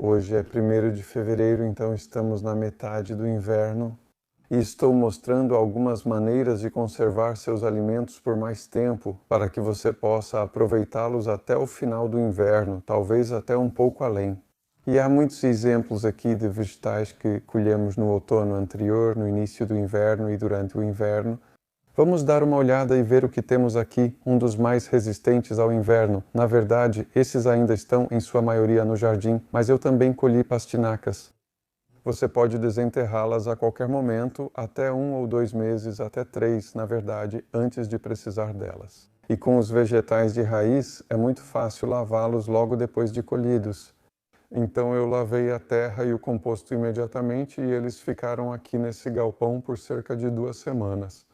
Hoje é 1º de fevereiro, então estamos na metade do inverno e estou mostrando algumas maneiras de conservar seus alimentos por mais tempo para que você possa aproveitá-los até o final do inverno, talvez até um pouco além. E há muitos exemplos aqui de vegetais que colhemos no outono anterior, no início do inverno e durante o inverno. Vamos dar uma olhada e ver o que temos aqui, um dos mais resistentes ao inverno. Na verdade, esses ainda estão em sua maioria no jardim, mas eu também colhi pastinacas. Você pode desenterrá-las a qualquer momento, até 1 ou 2 meses, até 3, na verdade, antes de precisar delas. E com os vegetais de raiz, é muito fácil lavá-los logo depois de colhidos. Então eu lavei a terra e o composto imediatamente e eles ficaram aqui nesse galpão por cerca de 2 semanas.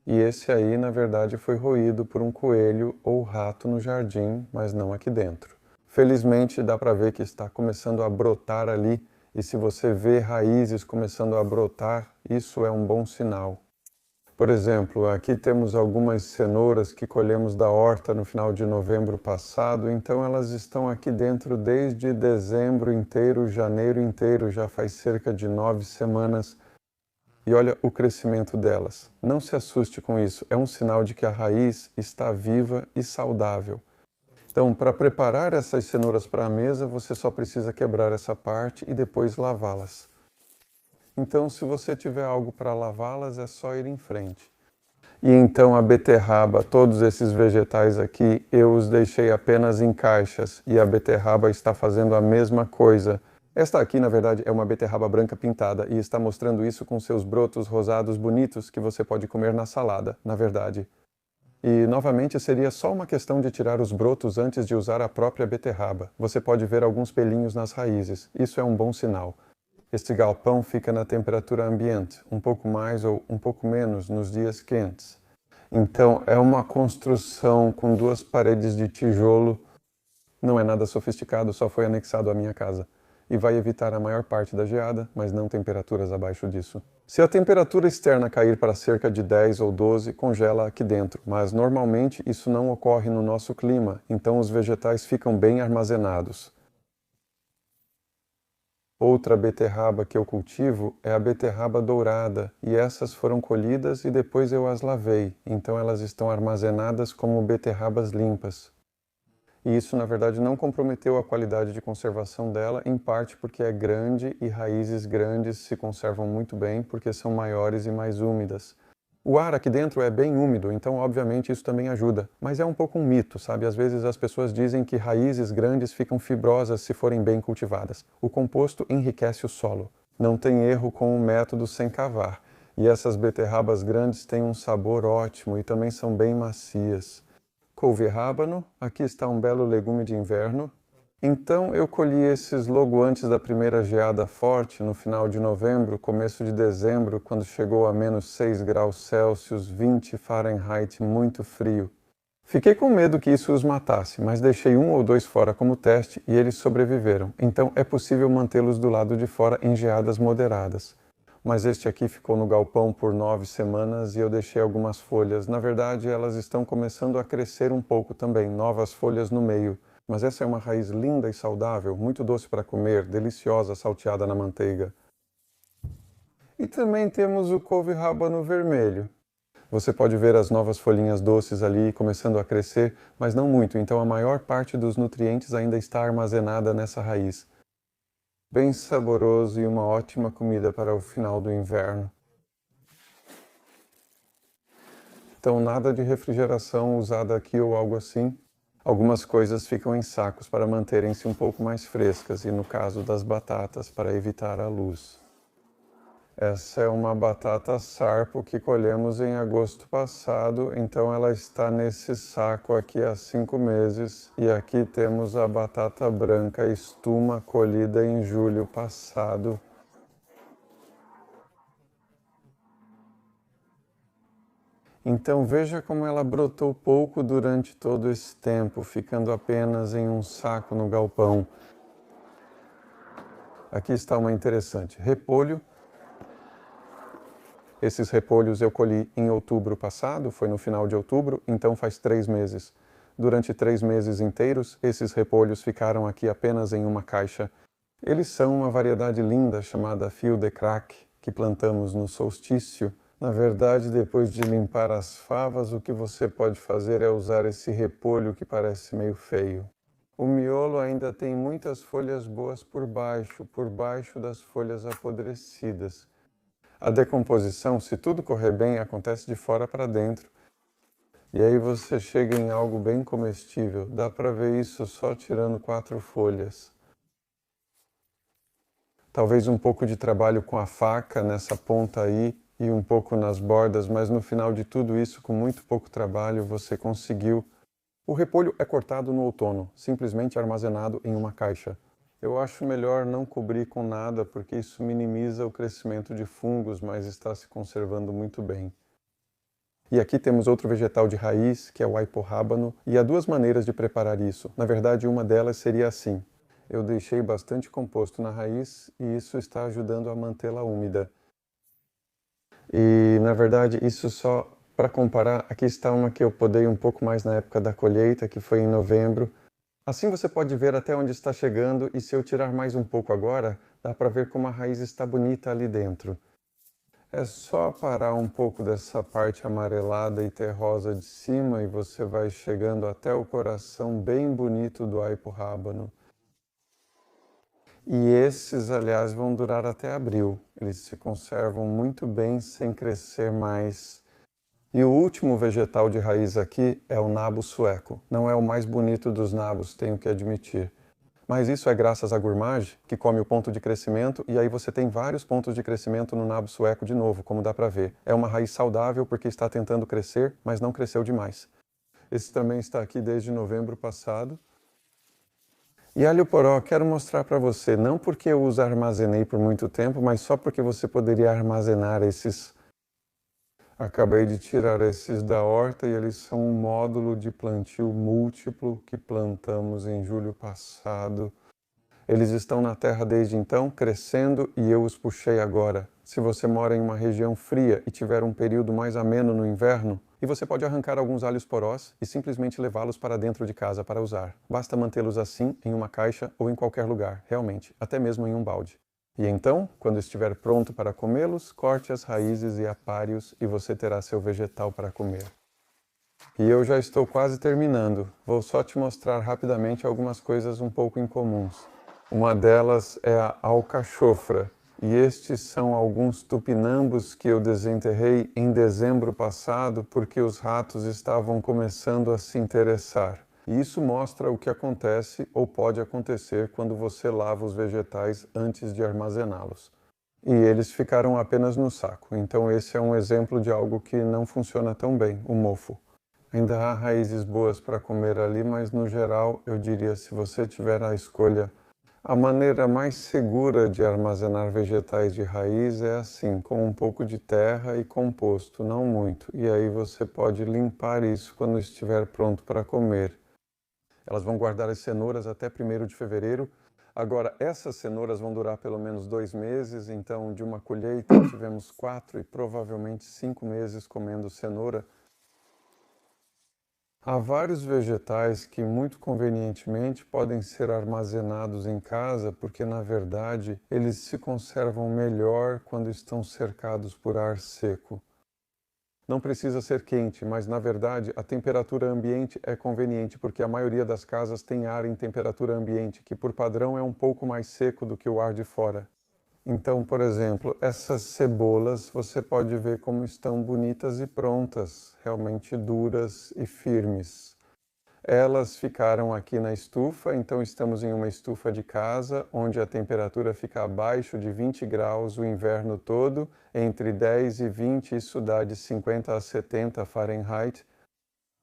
E esse aí, na verdade, foi roído por um coelho ou rato no jardim, mas não aqui dentro. Felizmente, dá para ver que está começando a brotar ali, e se você vê raízes começando a brotar, isso é um bom sinal. Por exemplo, aqui temos algumas cenouras que colhemos da horta no final de novembro passado, então elas estão aqui dentro desde dezembro inteiro, janeiro inteiro, já faz cerca de 9 semanas. E olha o crescimento delas. Não se assuste com isso, é um sinal de que a raiz está viva e saudável. Então, para preparar essas cenouras para a mesa, você só precisa quebrar essa parte e depois lavá-las. Então, se você tiver algo para lavá-las, é só ir em frente. E então a beterraba, todos esses vegetais aqui, eu os deixei apenas em caixas e a beterraba está fazendo a mesma coisa. Esta aqui, na verdade, é uma beterraba branca pintada e está mostrando isso com seus brotos rosados bonitos que você pode comer na salada, na verdade. E, novamente, seria só uma questão de tirar os brotos antes de usar a própria beterraba. Você pode ver alguns pelinhos nas raízes. Isso é um bom sinal. Este galpão fica na temperatura ambiente, um pouco mais ou um pouco menos nos dias quentes. Então, é uma construção com 2 paredes de tijolo. Não é nada sofisticado, só foi anexado à minha casa. E vai evitar a maior parte da geada, mas não temperaturas abaixo disso. Se a temperatura externa cair para cerca de 10 ou 12, congela aqui dentro, mas normalmente isso não ocorre no nosso clima, então os vegetais ficam bem armazenados. Outra beterraba que eu cultivo é a beterraba dourada, e essas foram colhidas e depois eu as lavei, então elas estão armazenadas como beterrabas limpas. E isso, na verdade, não comprometeu a qualidade de conservação dela, em parte porque é grande e raízes grandes se conservam muito bem porque são maiores e mais úmidas. O ar aqui dentro é bem úmido, então obviamente isso também ajuda, mas é um pouco um mito, sabe? Às vezes as pessoas dizem que raízes grandes ficam fibrosas se forem bem cultivadas. O composto enriquece o solo. Não tem erro com o método sem cavar. E essas beterrabas grandes têm um sabor ótimo e também são bem macias. Couve-rábano, aqui está um belo legume de inverno. Então eu colhi esses logo antes da primeira geada forte, no final de novembro, começo de dezembro, quando chegou a menos 6 graus Celsius, 20 Fahrenheit, muito frio. Fiquei com medo que isso os matasse, mas deixei 1 ou 2 fora como teste e eles sobreviveram. Então é possível mantê-los do lado de fora em geadas moderadas. Mas este aqui ficou no galpão por 9 semanas e eu deixei algumas folhas. Na verdade, elas estão começando a crescer um pouco também, novas folhas no meio. Mas essa é uma raiz linda e saudável, muito doce para comer, deliciosa salteada na manteiga. E também temos o couve-rábano vermelho. Você pode ver as novas folhinhas doces ali começando a crescer, mas não muito, então a maior parte dos nutrientes ainda está armazenada nessa raiz. Bem saboroso e uma ótima comida para o final do inverno. Então, nada de refrigeração usada aqui ou algo assim. Algumas coisas ficam em sacos para manterem-se um pouco mais frescas e, no caso das batatas, para evitar a luz. Essa é uma batata sarpo que colhemos em agosto passado, então ela está nesse saco aqui há 5 meses. E aqui temos a batata branca estuma colhida em julho passado. Então veja como ela brotou pouco durante todo esse tempo, ficando apenas em um saco no galpão. Aqui está uma interessante, repolho. Esses repolhos eu colhi em outubro passado, foi no final de outubro, então faz 3 meses. Durante 3 meses inteiros, esses repolhos ficaram aqui apenas em uma caixa. Eles são uma variedade linda chamada fio de craque, que plantamos no solstício. Na verdade, depois de limpar as favas, o que você pode fazer é usar esse repolho que parece meio feio. O miolo ainda tem muitas folhas boas por baixo das folhas apodrecidas. A decomposição, se tudo correr bem, acontece de fora para dentro. E aí você chega em algo bem comestível. Dá para ver isso só tirando 4 folhas. Talvez um pouco de trabalho com a faca nessa ponta aí e um pouco nas bordas, mas no final de tudo isso, com muito pouco trabalho, você conseguiu. O repolho é cortado no outono, simplesmente armazenado em uma caixa. Eu acho melhor não cobrir com nada, porque isso minimiza o crescimento de fungos, mas está se conservando muito bem. E aqui temos outro vegetal de raiz, que é o aiporrábano, e há 2 maneiras de preparar isso. Na verdade, uma delas seria assim. Eu deixei bastante composto na raiz e isso está ajudando a mantê-la úmida. E, na verdade, isso só para comparar, aqui está uma que eu podei um pouco mais na época da colheita, que foi em novembro. Assim você pode ver até onde está chegando e se eu tirar mais um pouco agora, dá para ver como a raiz está bonita ali dentro. É só parar um pouco dessa parte amarelada e terrosa de cima e você vai chegando até o coração bem bonito do aiporrábano. E esses, aliás, vão durar até abril. Eles se conservam muito bem sem crescer mais. E o último vegetal de raiz aqui é o nabo sueco. Não é o mais bonito dos nabos, tenho que admitir. Mas isso é graças à gourmage, que come o ponto de crescimento, e aí você tem vários pontos de crescimento no nabo sueco de novo, como dá para ver. É uma raiz saudável porque está tentando crescer, mas não cresceu demais. Esse também está aqui desde novembro passado. E alho poró, quero mostrar para você, não porque eu os armazenei por muito tempo, mas só porque você poderia armazenar esses. Acabei de tirar esses da horta e eles são um módulo de plantio múltiplo que plantamos em julho passado. Eles estão na terra desde então, crescendo, e eu os puxei agora. Se você mora em uma região fria e tiver um período mais ameno no inverno, e você pode arrancar alguns alhos porós e simplesmente levá-los para dentro de casa para usar. Basta mantê-los assim em uma caixa ou em qualquer lugar, realmente, até mesmo em um balde. E então, quando estiver pronto para comê-los, corte as raízes e apare-os e você terá seu vegetal para comer. E eu já estou quase terminando. Vou só te mostrar rapidamente algumas coisas um pouco incomuns. Uma delas é a alcachofra, e estes são alguns tupinambos que eu desenterrei em dezembro passado porque os ratos estavam começando a se interessar. E isso mostra o que acontece ou pode acontecer quando você lava os vegetais antes de armazená-los. E eles ficaram apenas no saco, então esse é um exemplo de algo que não funciona tão bem, o mofo. Ainda há raízes boas para comer ali, mas no geral eu diria, se você tiver a escolha, a maneira mais segura de armazenar vegetais de raiz é assim, com um pouco de terra e composto, não muito. E aí você pode limpar isso quando estiver pronto para comer. Elas vão guardar as cenouras até 1º de fevereiro. Agora, essas cenouras vão durar pelo menos 2 meses, então de uma colheita tivemos 4 e provavelmente 5 meses comendo cenoura. Há vários vegetais que, muito convenientemente, podem ser armazenados em casa porque, na verdade, eles se conservam melhor quando estão cercados por ar seco. Não precisa ser quente, mas, na verdade, a temperatura ambiente é conveniente porque a maioria das casas tem ar em temperatura ambiente, que, por padrão, é um pouco mais seco do que o ar de fora. Então, por exemplo, essas cebolas você pode ver como estão bonitas e prontas, realmente duras e firmes. Elas ficaram aqui na estufa, então estamos em uma estufa de casa, onde a temperatura fica abaixo de 20 graus o inverno todo, entre 10 e 20 isso dá de 50 a 70 Fahrenheit.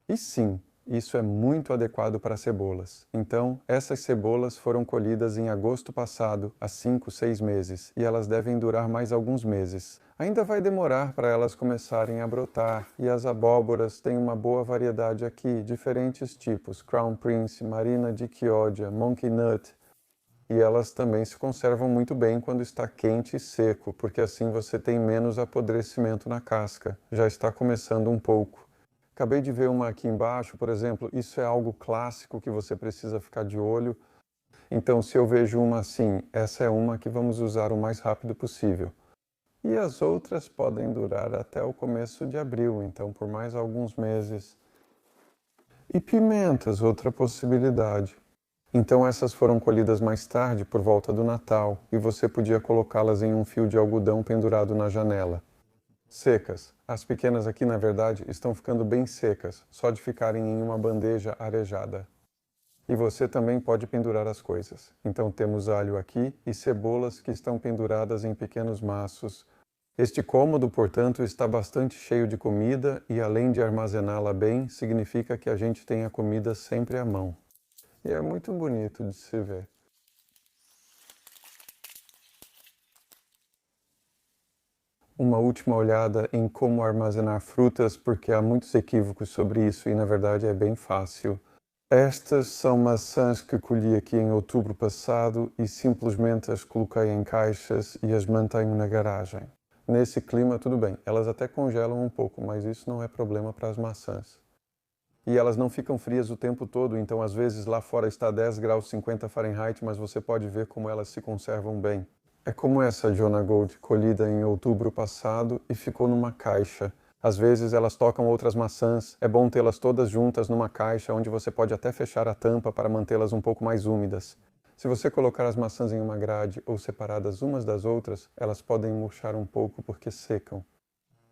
E sim, isso é muito adequado para cebolas. Então, essas cebolas foram colhidas em agosto passado, há 5, 6 meses, e elas devem durar mais alguns meses. Ainda vai demorar para elas começarem a brotar, e as abóboras têm uma boa variedade aqui, diferentes tipos, Crown Prince, Marina di Chioggia, Monkey Nut, e elas também se conservam muito bem quando está quente e seco, porque assim você tem menos apodrecimento na casca. Já está começando um pouco. Acabei de ver uma aqui embaixo, por exemplo, isso é algo clássico que você precisa ficar de olho. Então, se eu vejo uma assim, essa é uma que vamos usar o mais rápido possível. E as outras podem durar até o começo de abril, então por mais alguns meses. E pimentas, outra possibilidade. Então essas foram colhidas mais tarde, por volta do Natal, e você podia colocá-las em um fio de algodão pendurado na janela. Secas. As pequenas aqui, na verdade, estão ficando bem secas, só de ficarem em uma bandeja arejada. E você também pode pendurar as coisas. Então temos alho aqui e cebolas que estão penduradas em pequenos maços. Este cômodo, portanto, está bastante cheio de comida e, além de armazená-la bem, significa que a gente tem a comida sempre à mão. E é muito bonito de se ver. Uma última olhada em como armazenar frutas, porque há muitos equívocos sobre isso e, na verdade, é bem fácil. Estas são maçãs que colhi aqui em outubro passado e simplesmente as coloquei em caixas e as mantenho na garagem. Nesse clima, tudo bem, elas até congelam um pouco, mas isso não é problema para as maçãs. E elas não ficam frias o tempo todo, então às vezes lá fora está 10 graus 50 Fahrenheit, mas você pode ver como elas se conservam bem. É como essa Jonah Gold, colhida em outubro passado e ficou numa caixa. Às vezes elas tocam outras maçãs, é bom tê-las todas juntas numa caixa onde você pode até fechar a tampa para mantê-las um pouco mais úmidas. Se você colocar as maçãs em uma grade ou separadas umas das outras, elas podem murchar um pouco porque secam.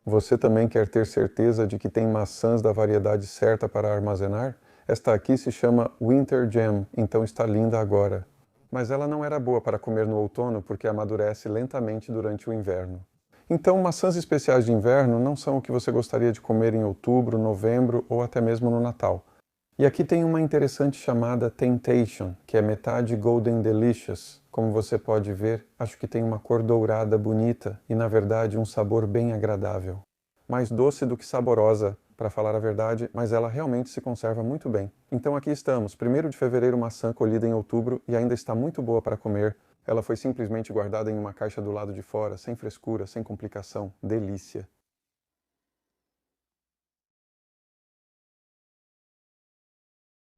Você também quer ter certeza de que tem maçãs da variedade certa para armazenar? Esta aqui se chama Winter Jam, então está linda agora. Mas ela não era boa para comer no outono porque amadurece lentamente durante o inverno. Então, maçãs especiais de inverno não são o que você gostaria de comer em outubro, novembro ou até mesmo no Natal. E aqui tem uma interessante chamada Temptation, que é metade Golden Delicious. Como você pode ver, acho que tem uma cor dourada bonita e, na verdade, um sabor bem agradável. Mais doce do que saborosa, para falar a verdade, mas ela realmente se conserva muito bem. Então aqui estamos, 1º de fevereiro, maçã colhida em outubro e ainda está muito boa para comer. Ela foi simplesmente guardada em uma caixa do lado de fora, sem frescura, sem complicação. Delícia!